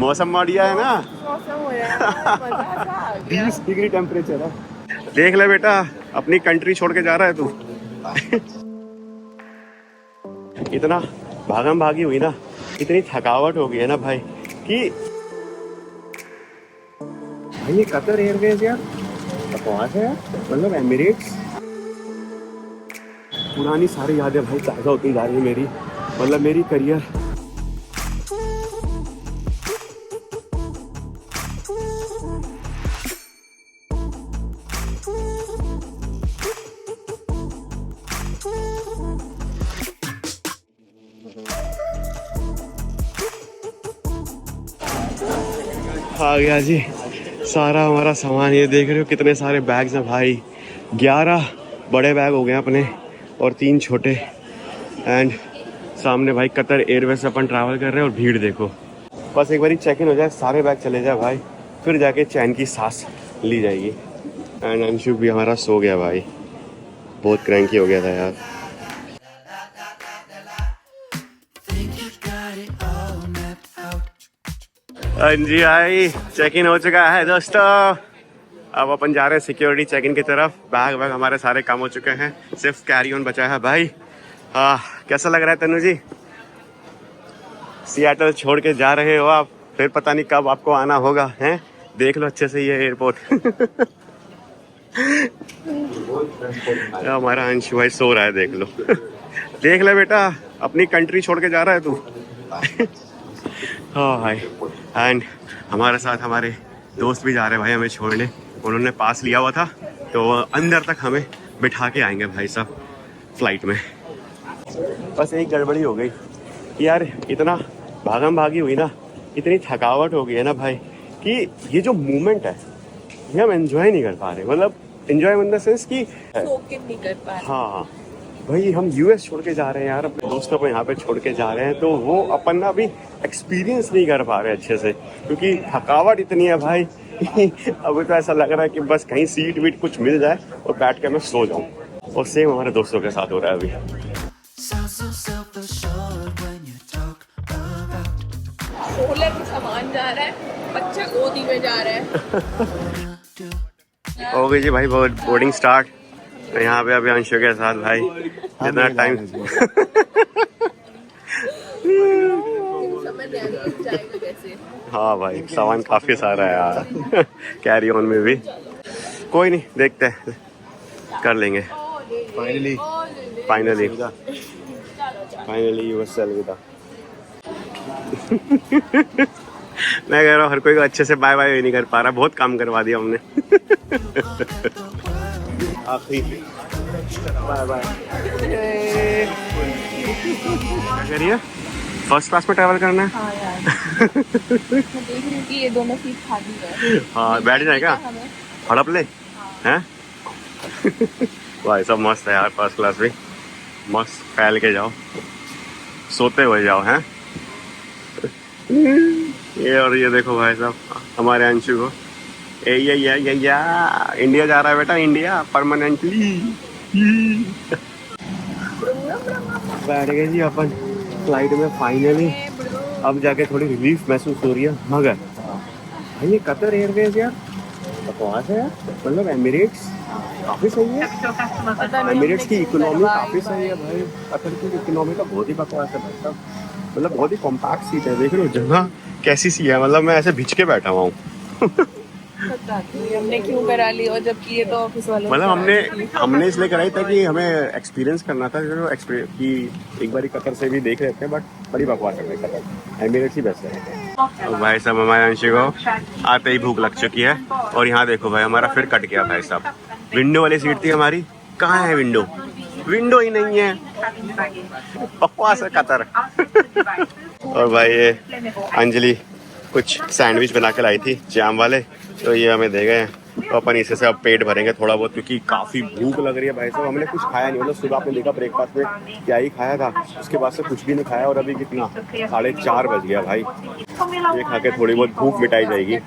मौसम बढ़िया है ना। मौसम हो रहा है, मजा सा आ गया। 20 डिग्री टेम्परेचर है। देख ले बेटा, अपनी कंट्री छोड़ के जा रहा है तू। इतना भागम भागी हुई ना, इतनी थकावट हो गई है ना भाई कि भाई ये कतर एयरवेज यार बकवास है यार। मतलब एमिरेट्स, पुरानी सारी यादें भाई ताज़ा होती जा रही है मेरी। मतलब मेरी करियर आ गया जी सारा हमारा सामान। ये देख रहे हो कितने सारे बैग्स हैं भाई। 11 बड़े बैग हो गए अपने और 3 छोटे। एंड सामने भाई कतर एयरवेज से अपन ट्रैवल कर रहे हैं और भीड़ देखो। बस एक बार चेक इन हो जाए, सारे बैग चले जाए भाई, फिर जाके चैन की सांस ली जाएगी। एंड अंशु भी हमारा सो गया भाई, बहुत क्रैंकी हो गया था यार। हाँ जी भाई, चेक इन हो चुका है दोस्तों। अब अपन जा रहे हैं सिक्योरिटी चेक इन की तरफ। बैग वैग हमारे सारे काम हो चुके हैं, सिर्फ कैरी ऑन बचा है भाई। कैसा लग रहा है तनु जी? सियाटल छोड़ के जा रहे हो आप, फिर पता नहीं कब आपको आना होगा, हैं? देख लो अच्छे से ये एयरपोर्ट। हमारा अंशु भाई सो रहा है, देख लो। देख ले बेटा, अपनी कंट्री छोड़ के जा रहा है तू। हाँ भाई। एंड हमारे साथ हमारे दोस्त भी जा रहे हैं भाई हमें छोड़ने। उन्होंने पास लिया हुआ था तो अंदर तक हमें बिठा के आएंगे भाई साहब फ्लाइट में। बस एक गड़बड़ी हो गई कि यार इतना भागम भागी हुई ना, इतनी थकावट हो गई है ना भाई कि ये जो मूवमेंट है ये हम एंजॉय नहीं कर पा रहे। मतलब एंजॉय इन द सेंस कि नहीं कर पा रहे। हाँ भाई, हम यूएस छोड़ के जा रहे हैं यार, अपने दोस्तों को यहाँ पे छोड़ के जा रहे हैं, तो वो अपन ना अभी एक्सपीरियंस नहीं कर पा रहे अच्छे से क्योंकि थकावट इतनी है भाई। अभी तो ऐसा लग रहा है कि बस कहीं सीट वीट कुछ मिल जाए और बैठ के मैं सो जाऊं। और सेम हमारे दोस्तों के साथ हो रहा है अभी। सोलर में सामान जा रहा है, बच्चा गोदी में जा रहा है। हो गई जी भाई बोर्डिंग स्टार्ट। यहाँ पे अभी अंशु के साथ भाई जितना टाइम हाँ भाई सामान काफी सारा है यार। कैरी ऑन में भी कोई नहीं, देखते हैं कर लेंगे। फाइनली फाइनली फाइनली यूएस से अलविदा। मैं कह रहा हूँ हर कोई को अच्छे से बाय बाय नहीं कर पा रहा, बहुत काम करवा दिया हमने। आखिरी बाय बाय। क्या करिए, फर्स्ट क्लास में ट्रैवल करना है। हाँ यार। मैं देख रही हूँ कि ये दोनों सीट खाली है। हाँ बैठ जाएगा, हड़प ले हैं। भाई सब मस्त है यार, फर्स्ट क्लास भी मस्त, फैल के जाओ, सोते हुए जाओ हैं। ये और ये देखो भाई साहब हमारे अंशु को, या इंडिया जा रहा है बेटा, इंडिया परमानेंटली। बैठ गए जी अपन फ्लाइट में फाइनली। अब जाके थोड़ी रिलीफ महसूस हो रही है। मगर भाई ये कतर एयरवेज यार बकवास है यार। मतलब एमिरेट्स काफ़ी सही है, एमिरेट्स की इकोनॉमी काफ़ी सही है भाई। कतर की इकोनॉमी का बहुत ही बकवास है भाई साहब। मतलब बहुत ही कॉम्पैक्ट सीट है, देख रहे हो जगह कैसी सी है। मतलब मैं ऐसे भिज के बैठा हुआ हूँ। हमने क्यों करा ली, और जबकि ये तो ऑफिस वालों मतलब हमने इसलिए कराई था कि हमें एक्सपीरियंस करना था कि एक बार कतर से भी देख रहे थे, बट बड़ी बकवास है कतर, एमिरेट्स ही बेस्ट है। तो भाई साहब हमारे अंशु को आते ही भूख लग चुकी है और यहाँ देखो भाई हमारा फिर कट गया भाई साहब। विंडो वाली सीट थी हमारी, कहाँ है विंडो, विंडो ही नहीं है, बकवास है कतर। और भाई ये अंजलि कुछ सैंडविच बना के लाई थी जैम वाले, तो ये हमें दे गए हैं। तो अपन इसे से अब पेट भरेंगे थोड़ा बहुत, क्योंकि काफ़ी भूख लग रही है भाई साहब। हमने कुछ खाया नहीं, मतलब सुबह आपने देखा ब्रेकफास्ट में क्या ही खाया था, उसके बाद से कुछ भी नहीं खाया। और अभी कितना 4:30 बज गया भाई। ये खा के थोड़ी बहुत भूख मिटाई जाएगी।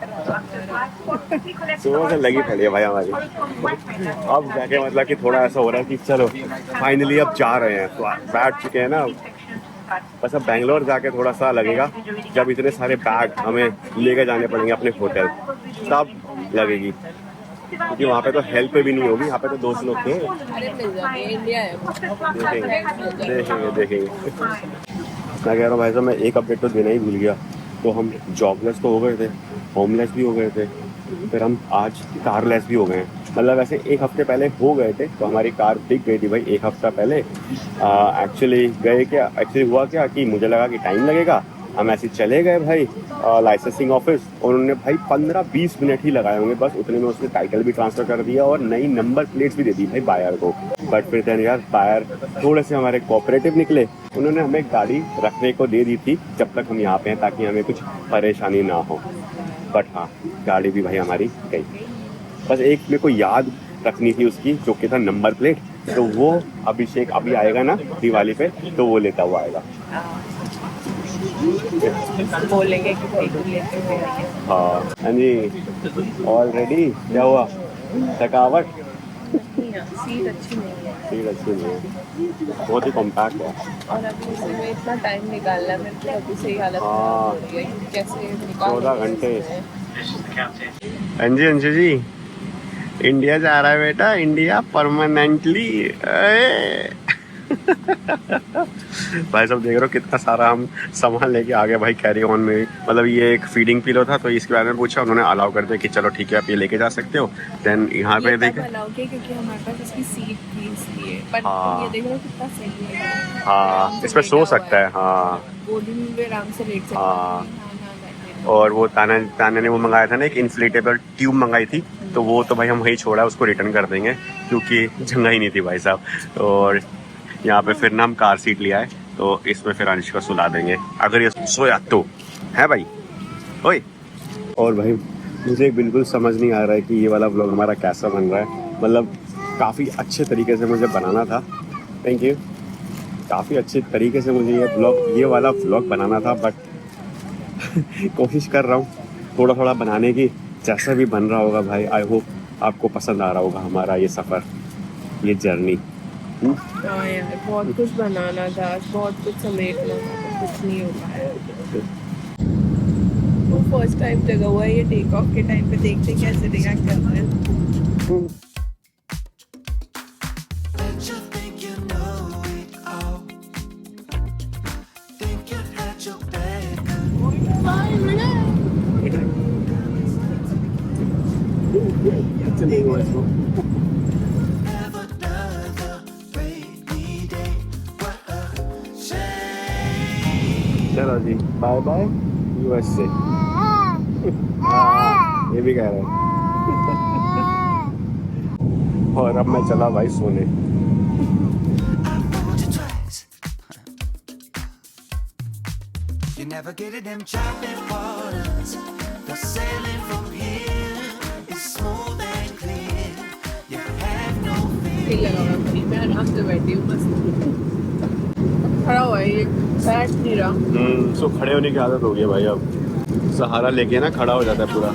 सुबह से लगी पड़ी है भाई हमारी। अब जाके मतलब कि थोड़ा ऐसा हो रहा है कि चलो फाइनली अब जा रहे हैं, तो बैठ चुके हैं ना, बस अब बैंगलोर जाके थोड़ा सा लगेगा, जब इतने सारे बैग हमें लेके जाने पड़ेंगे अपने होटल, तब लगेगी। क्योंकि वहाँ पे तो हेल्प भी नहीं होगी, यहाँ पे तो दोस्त लोग थे। अरे मिल जाती है, इंडिया है। देखेंगे देखेंगे। मैं कह रहा हूँ भाई साहब, मैं एक अपडेट तो देना ही भूल गया। तो हम जॉबलेस तो हो गए थे, होमलेस भी हो गए थे, फिर हम आज कारलेस भी हो गए हैं। मतलब ऐसे एक हफ्ते पहले हो गए थे, तो हमारी कार दिख गई थी भाई एक हफ्ता पहले। एक्चुअली हुआ क्या कि मुझे लगा कि टाइम लगेगा, हम ऐसे चले गए भाई लाइसेंसिंग ऑफिस, और उन्होंने भाई 15-20 मिनट ही लगाए होंगे, बस उतने में उसने टाइटल भी ट्रांसफ़र कर दिया और नई नंबर प्लेट्स भी दे दी भाई बायर को। बट फिर देन यार बायर थोड़े से हमारे कोऑपरेटिव निकले, उन्होंने हमें गाड़ी रखने को दे दी थी जब तक हम यहाँ पे हैं, ताकि हमें कुछ परेशानी ना हो। बट हाँ, गाड़ी भी भाई हमारी गई। बस एक मेरे को याद रखनी थी उसकी, जो कि था नंबर प्लेट, तो वो अभिषेक अभी आएगा ना दिवाली पे, तो वो लेता हुआ आएगा। बोलेंगे कि भाई तुम लेके हुए आइए। हाँ जी, ऑलरेडी क्या हुआ, थकावट? सीट अच्छी नहीं है, सीट अच्छी नहीं है, बहुत ही कॉम्पैक्ट है। और अभी इसमें इतना टाइम निकालना है मेरे को, अभी से ही हालत हाँ। खराब हो रही है, कैसे निकाल 14 घंटे। अंजी अंशु जी, इंडिया जा रहा है बेटा, इंडिया परमानेंटली। भाई सब देख रहे हो कितना सारा हम सामान लेके आ गए भाई कैरी ऑन में। मतलब ये एक फीडिंग पिलो था, तो इसके बारे में पूछा, उन्होंने अलाउ कर दिया कि चलो ठीक है आप ये लेके जा सकते हो। देन यहाँ पे देखे क्योंकि हमारे पास इसकी सीट थी इसलिए, बट हाँ। ये देख लो कितना सही है। हाँ, इसमें सो सकता है। हाँ गोल्डन भी आराम से लेट सकता हाँ। है। और वो ताना ने वो मंगाया था ना, एक इन्फ्लेटेबल ट्यूब मंगाई थी, तो वो तो भाई हम वहीं छोड़ा, उसको रिटर्न कर देंगे क्योंकि जगह ही नहीं थी भाई साहब। और यहाँ पे फिर ना हम कार सीट लिया है, तो इसमें फिर अनुष्का सुला देंगे अगर ये सोया तो, है भाई ओए। और भाई मुझे बिल्कुल समझ नहीं आ रहा है कि ये वाला व्लॉग हमारा कैसा बन रहा है। मतलब काफ़ी अच्छे तरीके से मुझे बनाना था, थैंक यू, काफ़ी अच्छे तरीके से मुझे ये वाला व्लॉग बनाना था, बट कोशिश कर रहा हूँ थोड़ा थोड़ा बनाने की। जैसा भी बन रहा होगा भाई, आई होप आपको पसंद आ रहा होगा हमारा ये सफ़र, ये जर्नी। हाँ यार, बहुत कुछ बनाना था, बहुत कुछ समेटना था, कुछ नहीं हो पाया। वो फर्स्ट टाइम जगह हुआ है, ये टेक ऑफ के टाइम पे देखते कैसे रिएक्ट कर रहे हैं। नहीं हुआ इसको। चलो जी, बाय बाय यूएसए। ये भी कह रहा है। और अब मैं चला भाई सोने। You never get it, them chopping waters. The sailing from here is smooth and clear. You have no fear. मैं आराम से बैठी हूँ, बस खड़ा हुआ है ये, बैठ नहीं रहा। सो खड़े होने की आदत हो गई है भाई, अब सहारा लेके ना खड़ा हो जाता है पूरा।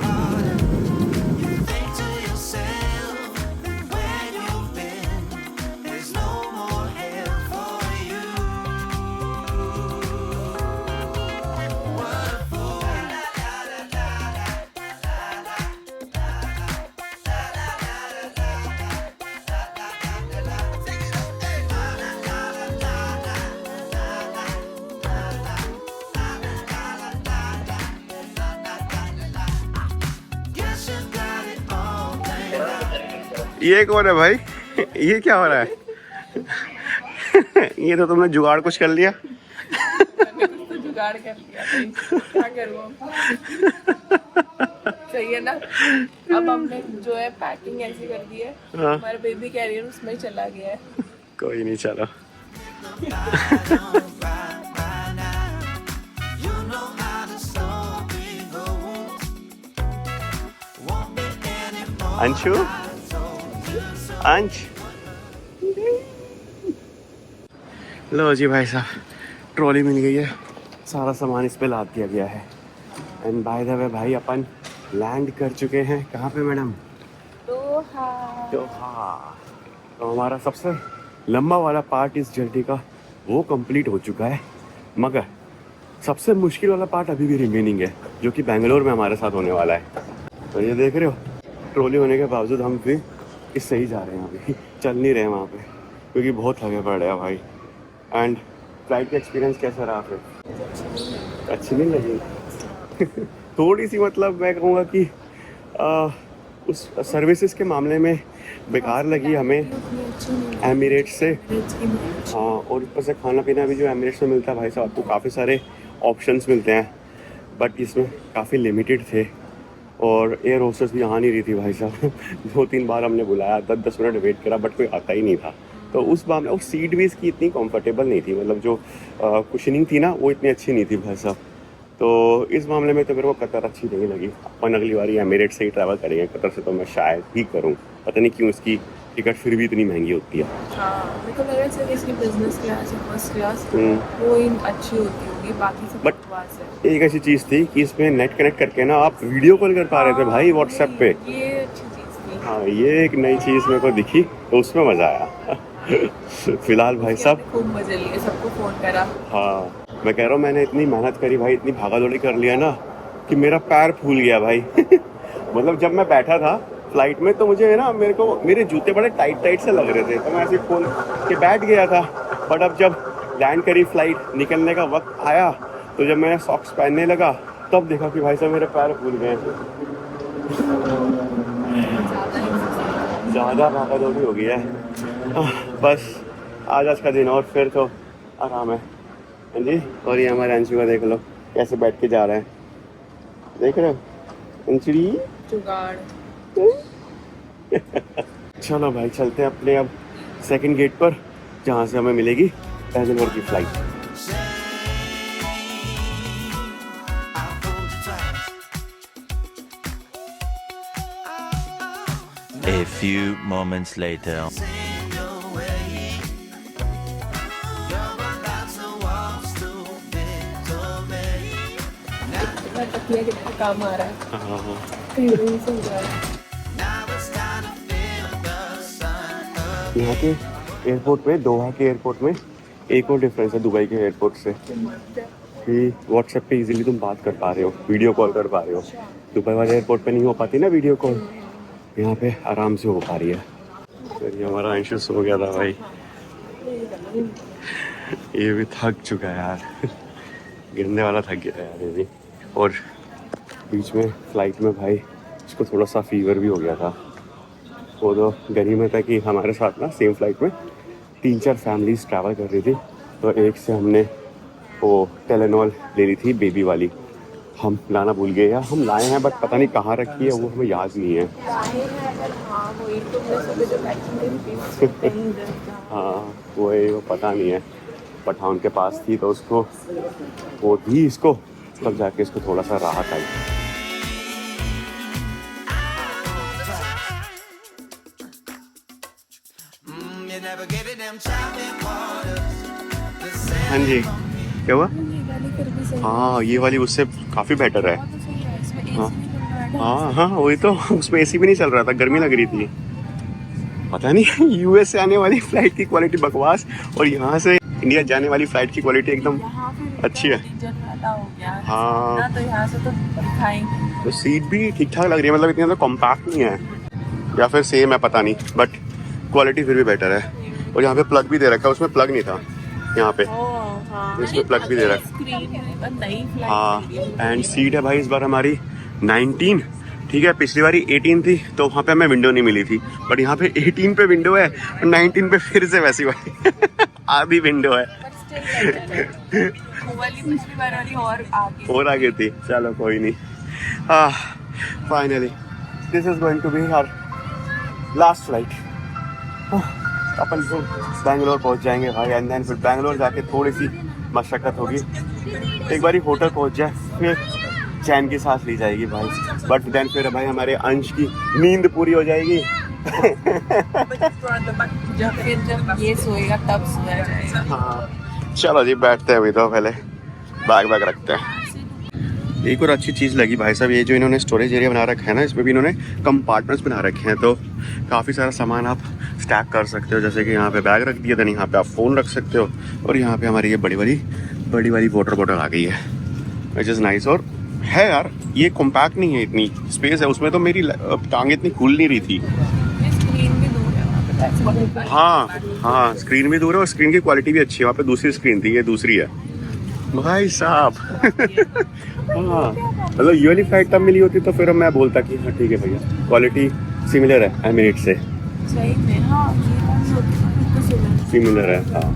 ये कौन है भाई? ये क्या हो रहा है? ये तो तुमने जुगाड़ कुछ कर लिया। तो जुगाड़ कर लिया, क्या करूँ सही है ना। अब हमने जो है पैकिंग ऐसी कर दी है, हाँ। हमारा बेबी कैरियर उसमें चला गया है। कोई नहीं, चलो। अंशु, अंश, लो जी भाई साहब, ट्रॉली मिल गई है, सारा सामान इस पे लाद दिया गया है। एंड बाय द वे भाई अपन लैंड कर चुके हैं कहाँ पे मैडम? दोहा। तो हमारा सबसे लंबा वाला पार्ट इस जर्नी का वो कंप्लीट हो चुका है। मगर सबसे मुश्किल वाला पार्ट अभी भी रिमेनिंग है, जो कि बेंगलोर में हमारे साथ होने वाला है। तो ये देख रहे हो, ट्रॉली होने के बावजूद हम भी इससे ही जा रहे हैं, अभी चल नहीं रहे हैं वहाँ पे, क्योंकि बहुत थके पड़ रहे हैं भाई। एंड फ्लाइट का एक्सपीरियंस कैसा रहा फिर? अच्छी नहीं लगी? थोड़ी सी मतलब मैं कहूँगा कि उस सर्विसेज के मामले में बेकार लगी हमें एमिरेट्स से। हाँ, और ऊपर से खाना पीना भी जो एमिरेट्स में मिलता है भाई साहब, आपको काफ़ी सारे ऑप्शंस मिलते हैं, बट इसमें काफ़ी लिमिटेड थे। और एयर होस्टेस भी आ नहीं रही थी भाई साहब। 2-3 बार हमने बुलाया, 10-10 मिनट वेट करा, बट कोई आता ही नहीं था। तो उस मामले, और सीट भी इसकी इतनी कंफर्टेबल नहीं थी, मतलब जो कुशनिंग थी ना वो इतनी अच्छी नहीं थी भाई साहब। तो इस मामले में तो मेरे को कतर अच्छी नहीं लगी। अपन अगली बार एमिरेट्स से ही ट्रैवल करेंगे, कतर से तो मैं शायद ही करूँ, पता नहीं क्यों इसकी टिकट फिर भी इतनी महंगी होती है। हाँ, मेरे को लग रहा है इसकी बिजनेस क्लास या फर्स्ट क्लास वो ही अच्छी होती होगी, बाकी सब बकवास है। एक ऐसी चीज़ थी कि इसमें नेट कनेक्ट करके ना आप वीडियो कॉल कर पा रहे थे भाई व्हाट्सएप पे। ये अच्छी चीज़ थी। हाँ, ये एक नई चीज़ मेरे को दिखी, तो उसमें मज़ा आया। फिलहाल भाई साहब खूब मजे लिए, सबको फ़ोन करा। हाँ, मैं कह रहा हूँ मैंने इतनी मेहनत करी भाई, इतनी भागा दौड़ी कर लिया ना कि मेरा पैर फूल गया भाई। मतलब जब मैं बैठा था फ्लाइट में तो मुझे है ना, मेरे जूते बड़े टाइट से लग रहे थे, तो मैं ऐसे खोल के बैठ गया था। बट अब जब लैंड करी फ्लाइट, निकलने का वक्त आया, तो जब मैं सॉक्स पहनने लगा तब देखा कि भाई साहब मेरे पैर फूल गए। ज़्यादा भागा दौड़ी हो गया है। बस आज का दिन और फिर तो आराम है। हाँ जी, और ये हमारे अंशु का देख लो कैसे बैठ के जा रहा है, देख रहे हो अंशुरी जुगाड़। चलो भाई चलते हैं अपने अब सेकंड गेट पर, जहाँ से हमें मिलेगी बेंगलोर की flight. A few moments later. कितना काम आ रहा है। हाँ, कहीं नहीं सुन रहा है। यहाँ के एयरपोर्ट में, दोहा के एयरपोर्ट में एक और डिफरेंस है दुबई के एयरपोर्ट से, कि व्हाट्सएप पे इजीली तुम बात कर पा रहे हो, वीडियो कॉल कर पा रहे हो। दुबई वाले एयरपोर्ट पे नहीं हो पाती ना वीडियो कॉल, यहाँ पे आराम से हो पा रही है। तो ये हमारा अंशु सो गया था भाई, ये भी थक चुका है यार। गिरने वाला थक गया यार ये भी। और बीच में फ्लाइट में भाई इसको थोड़ा सा फीवर भी हो गया था। वो तो गनीमत है कि हमारे साथ ना सेम फ्लाइट में 3-4 फैमिलीज ट्रैवल कर रही थी, तो एक से हमने वो टेलेनॉल ले ली थी बेबी वाली। हम लाना भूल गए, या हम लाए हैं बट पता नहीं कहाँ रखी है, वो हमें याद नहीं है। हाँ वो पता नहीं है, बट हाँ उनके पास थी तो उसको वो दी इसको, तब जाके इसको थोड़ा सा राहत आई। हाँ जी, क्या हुआ? हाँ, ये वाली उससे काफ़ी बेटर है। हाँ, वही तो, उसमें एसी भी नहीं चल रहा था, गर्मी लग रही थी। पता नहीं यूएस से आने वाली फ्लाइट की क्वालिटी बकवास, और यहाँ से इंडिया जाने वाली फ्लाइट की क्वालिटी एकदम अच्छी है। हाँ, तो सीट भी ठीक ठाक लग रही है, मतलब इतनी ज़्यादा कॉम्पैक्ट नहीं है, या फिर सेम है पता नहीं, बट क्वालिटी फिर भी बेटर है। और यहाँ पे प्लग भी दे रखा है, उसमें प्लग नहीं था यहाँ पे, इसमें प्लग भी दे रखा है। हाँ, एंड सीट है भाई इस बार हमारी 19, ठीक है। पिछली बारी 18 थी, तो वहाँ पे हमें विंडो नहीं मिली थी, बट यहाँ पे 18 पे विंडो है, 19 पे फिर से वैसी वाली आधी विंडो है। और आगे थी, चलो कोई नहीं। Finally this is going to be our last flight. अपन तो बैंगलोर पहुंच जाएंगे भाई, एंड देन फिर बैंगलोर जाके थोड़ी सी मशक्क़त होगी, एक बारी होटल पहुंच जाए फिर चैन की सांस ली जाएगी भाई। बट देन फिर भाई हमारे अंश की नींद पूरी हो जाएगी। जब ये सोएगा तब सोया जाएगा। हाँ, चलो जी बैठते हैं, अभी तो पहले बैग रखते हैं। एक और अच्छी चीज़ लगी भाई साहब, ये जो इन्होंने स्टोरेज एरिया बना रखा है ना, इसमें भी इन्होंने कंपार्टमेंट्स बना रखे हैं, तो काफ़ी सारा सामान आप स्टैक कर सकते हो। जैसे कि यहाँ पे बैग रख दिया, देन यहाँ पे आप फ़ोन रख सकते हो, और यहाँ पे हमारी ये बड़ी बड़ी बड़ी वाली वाटर बॉटल आ गई है, विच इज़ नाइस। और है यार, ये कॉम्पैक्ट नहीं है, इतनी स्पेस है उसमें, तो मेरी टांग इतनी खुल नहीं रही थी। स्क्रीन भी दूर है वहाँ पे, that's what it is. हाँ, स्क्रीन भी दूर है और स्क्रीन की क्वालिटी भी अच्छी है। वहाँ पे दूसरी स्क्रीन थी, ये दूसरी है भाई साहब। हाँ, मतलब ये वाली फ्लाइट तब मिली होती तो फिर मैं बोलता कि हाँ ठीक है भैया, क्वालिटी सिमिलर है एमिरेट्स से। सही में हाँ, ये वाली होती है फिर तो सिमिलर है हाँ।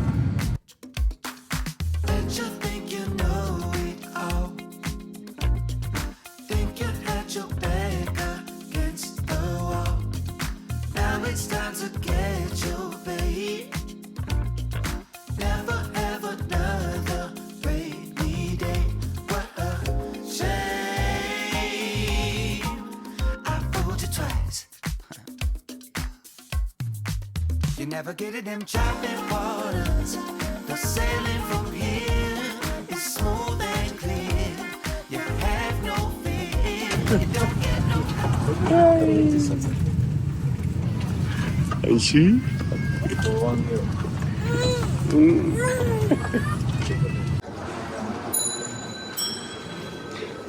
You never get it, them chopping waters. The sailing from here is smooth and clear. You have no fear. You don't get no. ऐसी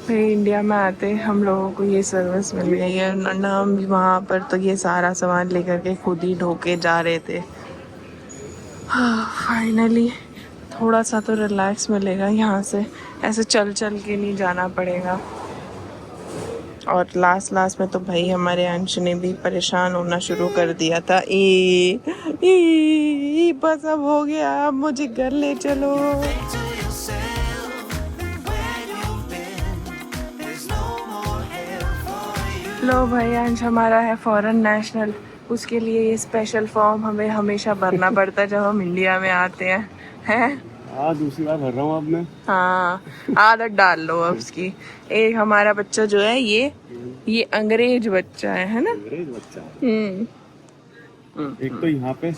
भाई इंडिया में आते हम लोगों को ये सर्विस मिल गई है ना। हम वहाँ पर तो ये सारा सामान लेकर के खुद ही ढोके जा रहे थे। फाइनली थोड़ा सा तो रिलैक्स मिलेगा यहाँ से, ऐसे चल चल के नहीं जाना पड़ेगा। और लास्ट में तो भाई हमारे अंश ने भी परेशान होना शुरू कर दिया था। बस अब हो गया, अब मुझे घर ले चलो। लो भाई, अंश हमारा है फॉरेन नेशनल, उसके लिए ये स्पेशल फॉर्म हमें हमेशा भरना पड़ता है जब हम इंडिया में आते हैं। हैं? हाँ, दूसरी बार भर रहा हूँ अब मैं। हाँ, आदत डाल लो अब उसकी। एक हमारा बच्चा जो है ये अंग्रेज बच्चा है ना? अंग्रेज बच्चा। हम्म। एक तो यहाँ पे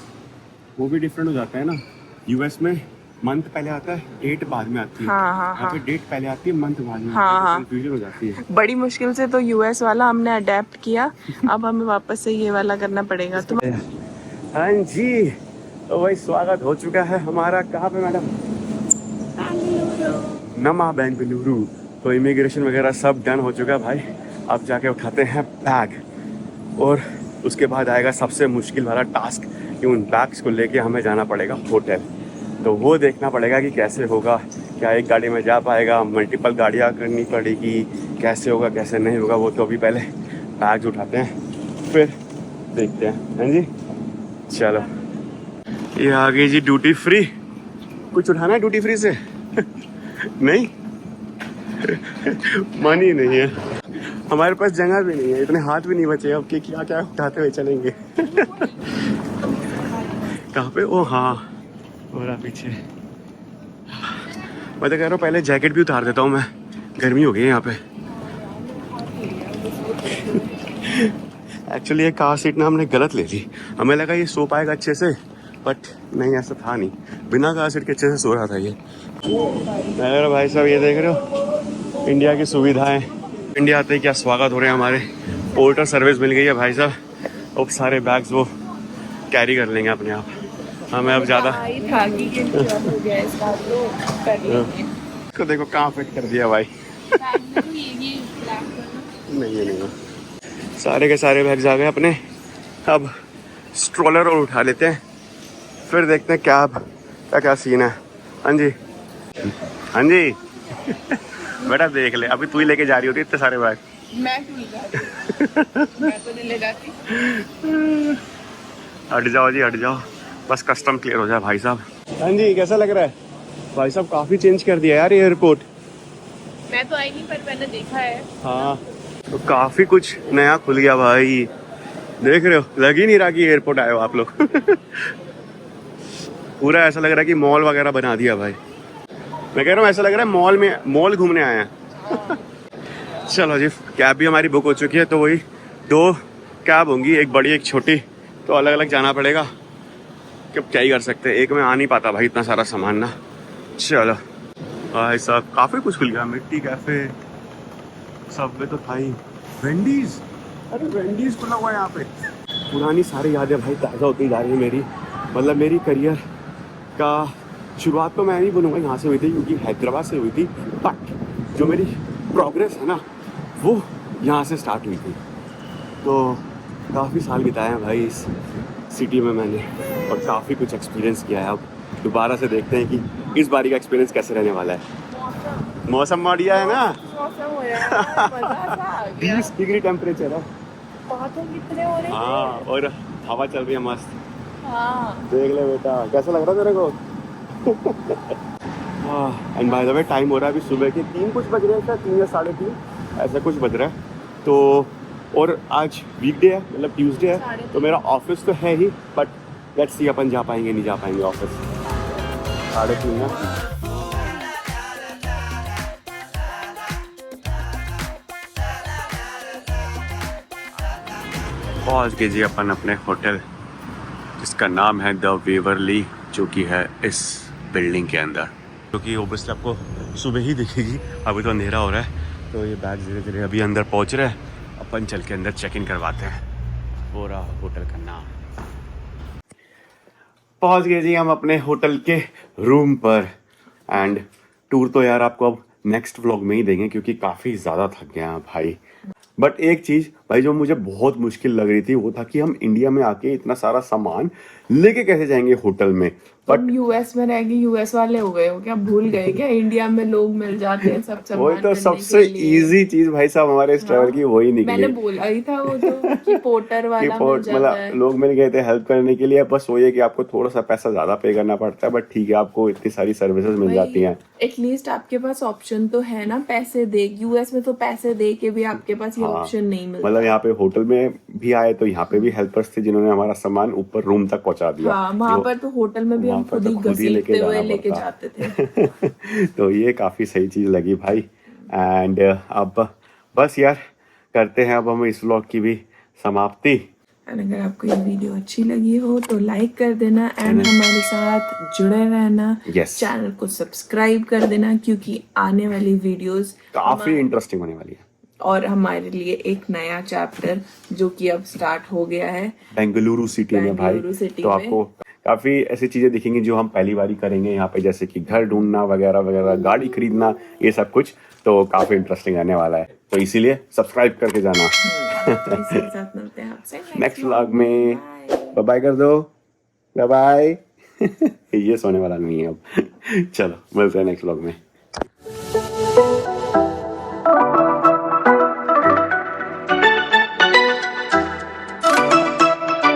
वो भी डिफरेंट हो जाता है ना, यूएस में मंथ पहले आता है, डेट बाद में आती है। हाँ। यहाँ पे डेट पहले आती है, मंथ बाद में। हाँ। कंफ्यूजन हो जाती है। बड़ी मुश्किल से तो यूएस वाला हमने अडेप्ट किया, अब हमें वापस से ये वाला करना पड़ेगा। तो हाँ जी, तो वही स्वागत हो चुका है हमारा। कहाँ पे मैडम? नमा बेंगलुरु। तो इमिग्रेशन वगैरह सब डन हो चुका है भाई। अब जाके उठाते हैं बैग, और उसके बाद आएगा सबसे मुश्किल वाला टास्क कि उन बैग्स को लेके हमें जाना पड़ेगा होटल। तो वो देखना पड़ेगा कि कैसे होगा, क्या एक गाड़ी में जा पाएगा, मल्टीपल गाड़ियाँ करनी पड़ेगी, कैसे होगा कैसे नहीं होगा। वो तो अभी पहले बैग्स उठाते हैं फिर देखते हैं। हाँ जी, चलो। ये आ गई जी ड्यूटी फ्री। कुछ उठाना है ड्यूटी फ्री से? नहीं, मनी नहीं है हमारे पास, जगह भी नहीं है, इतने हाथ भी नहीं बचे अब कि क्या क्या उठाते हुए चलेंगे। कहाँ पे? ओ हाँ, और पीछे। मैं तो कह रहा हूँ पहले जैकेट भी उतार देता हूँ मैं, गर्मी हो गई है यहाँ पे। एक्चुअली ये कार सीट ना हमने गलत ले ली, हमें लगा ये सो पाएगा अच्छे से, बट नहीं, ऐसा था नहीं। बिना कार सीट के अच्छे से सो रहा था ये। अरे भाई साहब, ये देख रहे हो इंडिया की सुविधाएं। इंडिया आते ही क्या स्वागत हो रहे हैं हमारे। पोर्टर सर्विस मिल गई है भाई साहब, अब सारे बैग्स वो कैरी कर लेंगे अपने आप। हमें अब ज़्यादा इसको देखो कहाँ फिट कर दिया भाई। नहीं, सारे के सारे बैग्स आ गए अपने। अब स्ट्रोलर और उठा लेते हैं, फिर देखते हैं क्या सीन है। हाँ जी, हाँ जी। बेटा देख ले, अभी तू ही लेके जा रही होती इतने सारे बैग। मैं क्यों ले जाती? मैं तो नहीं ले जाती। हट जाओ जी, हट जाओ, बस कस्टम क्लियर हो जाए भाई साहब। हाँ जी, कैसा लग रहा है भाई साहब? काफ़ी चेंज कर दिया यार ये एयरपोर्ट। मैं तो आई नहीं, पर मैंने देखा है। हाँ, तो काफ़ी कुछ नया खुल गया भाई, देख रहे हो, लग ही नहीं रहा कि एयरपोर्ट आए हो आप लोग। पूरा ऐसा लग रहा है कि मॉल वगैरह बना दिया भाई। मैं कह रहा हूँ ऐसा लग रहा है मॉल घूमने आए हैं। चलो जी, कैब भी हमारी बुक हो चुकी है, तो वही 2 कैब होंगी, एक बड़ी एक छोटी, तो अलग अलग जाना पड़ेगा। कि क्या ही कर सकते हैं, एक में आ नहीं पाता भाई इतना सारा सामान ना। चलो भाई साहब, काफ़ी कुछ खुल गया, मिट्टी कैफ़े, सबवे तो था ही, वेंडीज। अरे वेंडीज खुला हुआ है यहाँ पे। पुरानी सारी यादें भाई ताज़ा होती जा रही है मेरी, मतलब मेरी करियर का शुरुआत तो मैं नहीं बोलूँगा यहाँ से हुई थी क्योंकि हैदराबाद से हुई थी, बट जो मेरी प्रोग्रेस है ना वो यहाँ से स्टार्ट हुई थी। तो काफ़ी साल बिताए हैं भाई इस सिटी में मैंने, और काफ़ी कुछ एक्सपीरियंस किया है। अब दोबारा से देखते हैं कि इस बारी का एक्सपीरियंस कैसे रहने वाला है। मौसम बढ़िया है ना, मौसम हो रहा है, मजा सा आ गया। 20 डिग्री टेम्परेचर है। बादल कितने हो रहे हैं। हाँ, और हवा चल रही है मस्त। हाँ देख ले बेटा कैसा लग रहा है तेरे को। And by the way time हो रहा है अभी सुबह के 3 कुछ बज रहे हैं, क्या 3 या 3:30 ऐसा कुछ बज रहा है। तो और आज वीकडे है, मतलब ट्यूसडे है, तो मेरा ऑफिस तो है ही, बट लेट्स सी अपन जा पाएंगे नहीं जा पाएंगे ऑफिस। 3:30 ना। पहुंच गए जी अपन अपने होटल, जिसका नाम है द वेवरली, जो कि है इस बिल्डिंग के अंदर, जो कि ओबियसली आपको सुबह ही दिखेगी। अभी तो अंधेरा हो रहा है, तो ये बैग धीरे धीरे अभी अंदर पहुंच रहे हैं। अपन चल के अंदर चेक इन करवाते हैं। वो रहा होटल का नाम। पहुंच गए जी हम अपने होटल के रूम पर। एंड टूर तो यार आपको अब नेक्स्ट व्लॉग में ही देंगे क्योंकि काफ़ी ज़्यादा थक गए हैं भाई। बट एक चीज़ भाई जो मुझे बहुत मुश्किल लग रही थी वो था कि हम इंडिया में आके इतना सारा सामान लेके कैसे जाएंगे होटल में। तुम यूएस में रह के यूएस वाले हो गए हो क्या? भूल गए क्या इंडिया में लोग मिल जाते हैं सब सामान वही तो करने सबसे के लिए। इजी चीज भाई साहब हमारे इस ट्रैवल की वही निकली। मैंने बोला ही था वो तो कि पोर्टर वाला मिल जाता है। मतलब लोग मिल गए थे हेल्प करने के लिए, बस वो ये कि आपको थोड़ा सा पैसा ज्यादा पे करना पड़ता है, बट ठीक है आपको इतनी सारी सर्विसेज मिल जाती हैं। एटलीस्ट आपके पास ऑप्शन तो है ना पैसे दे। यूएस में तो पैसे दे के भी आपके पास ये ऑप्शन नहीं मिलता। मतलब यहाँ पे होटल में भी आए तो यहाँ पे भी हेल्पर्स थे जिन्होंने हमारा सामान ऊपर रूम तक पहुंचा दिया। हाँ, वहाँ पर तो होटल में भी हम खुद ही घसीटते हुए लेके जाते थे। तो ये काफी सही चीज लगी भाई। एंड अब बस यार करते हैं अब हम इस व्लॉग की भी समाप्ति। एंड अगर आपको ये वीडियो अच्छी लगी हो तो लाइक कर देना एंड हमारे साथ जुड़े रहना। Yes. चैनल को सब्सक्राइब कर देना क्योंकि आने वाली वीडियोस काफी इंटरेस्टिंग होने वाली है। और हमारे लिए एक नया चैप्टर जो कि अब स्टार्ट हो गया है बेंगलुरु सिटी में भाई। बेंगलुरु सिटी तो में। आपको काफी ऐसी चीजें दिखेंगी जो हम पहली बार ही करेंगे यहाँ पे, जैसे कि घर ढूंढना वगैरह वगैरह, गाड़ी खरीदना, ये सब कुछ तो काफी इंटरेस्टिंग रहने वाला है। तो इसीलिए सब्सक्राइब करके जाना। तो इसी के साथ मिलते हैं आपसे नेक्स्ट व्लॉग में। बाय बाय कर दो, बाय बाय। ये सोने वाला नहीं है अब। चलो मिलते हैं नेक्स्ट व्लॉग में।